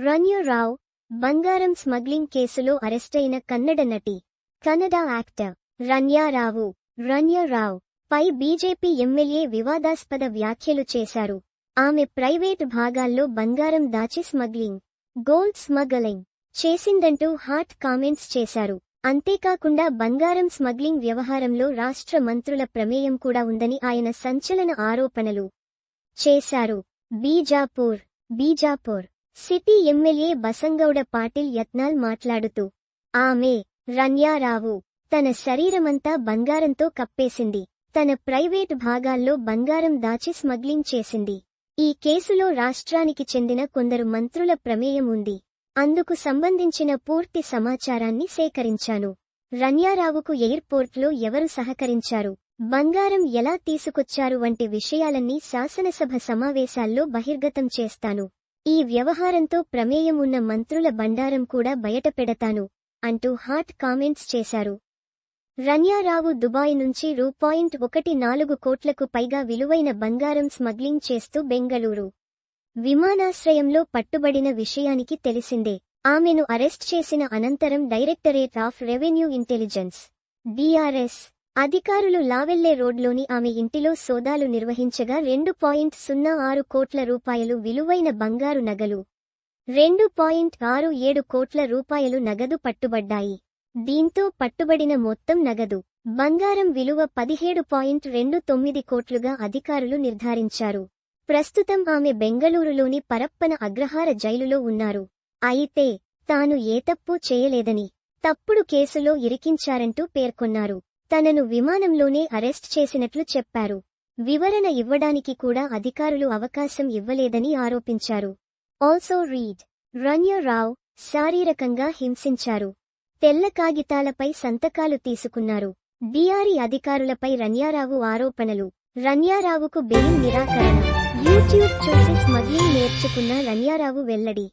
రన్యారావు బంగారం స్మగ్లింగ్ కేసులో అరెస్టైన కన్నడ నటి. కన్నడ యాక్టర్ రన్యారావు పై బీజేపీ ఎమ్మెల్యే వివాదాస్పద వ్యాఖ్యలు చేశారు. ఆమె ప్రైవేటు భాగాల్లో బంగారం దాచి గోల్డ్ స్మగ్లింగ్ చేసిందంటూ హాట్ కామెంట్స్ చేశారు. అంతేకాకుండా బంగారం స్మగ్లింగ్ వ్యవహారంలో రాష్ట్ర మంత్రుల ప్రమేయం కూడా ఉందని ఆయన సంచలన ఆరోపణలు చేశారు. బీజాపూర్ సిటీ ఎమ్మెల్యే బసంగౌడ పాటిల్ యత్నాల్ మాట్లాడుతూ, ఆమె రన్యారావు తన శరీరమంతా బంగారంతో కప్పేసింది. తన ప్రైవేటు భాగాల్లో బంగారం దాచి స్మగ్లింగ్ చేసింది. ఈ కేసులో రాష్ట్రానికి చెందిన కొందరు మంత్రుల ప్రమేయం ఉంది. అందుకు సంబంధించిన పూర్తి సమాచారాన్ని సేకరించాను. రన్యారావుకు ఎయిర్పోర్ట్లో ఎవరు సహకరించారు, బంగారం ఎలా తీసుకొచ్చారు వంటి విషయాలన్నీ శాసనసభ సమావేశాల్లో బహిర్గతం చేస్తాను. ఈ వ్యవహారంతో ప్రమేయం ఉన్న మంత్రుల బండారం కూడా బయటపెడతాను అంటూ హాట్ కామెంట్స్ చేశారు. రన్యారావు దుబాయ్ నుంచి రూ.14 కోట్లకు పైగా విలువైన బంగారం స్మగ్లింగ్ చేస్తూ బెంగళూరు విమానాశ్రయంలో పట్టుబడిన విషయానికి తెలిసిందే. ఆమెను అరెస్ట్ చేసిన అనంతరం directorate of revenue intelligence DRS అధికారులు లావెల్లే రోడ్లోని ఆమె ఇంటిలో సోదాలు నిర్వహించగా 2.06 కోట్ల రూపాయలు విలువైన బంగారు నగలు, 2.67 కోట్ల రూపాయలు నగదు పట్టుబడ్డాయి. దీంతో పట్టుబడిన మొత్తం నగదు, బంగారం విలువ 17.29 కోట్లుగా అధికారులు నిర్ధారించారు. ప్రస్తుతం ఆమె బెంగళూరులోని పరప్పన అగ్రహార జైలులో ఉన్నారు. అయితే తాను ఏ తప్పూ చేయలేదని, తప్పుడు కేసులో ఇరికించారంటూ పేర్కొన్నారు. తనను విమానంలోనే అరెస్ట్ చేసినట్లు చెప్పారు. వివరణ ఇవ్వడానికి కూడా అధికారులు అవకాశం ఇవ్వలేదని ఆరోపించారు. ఆల్సో రన్యారావు శారీరకంగా హింసించారు. తెల్ల కాగితాలపై సంతకాలు తీసుకున్నారు. డిఆర్ఈ అధికారులపై రన్యారావు ఆరోపణలు. రన్యారావుకు బెయిల్ నిరాకరణ. యూట్యూబ్ చూసి స్మగ్లింగ్ నేర్చుకున్న రన్యారావు వెల్లడి.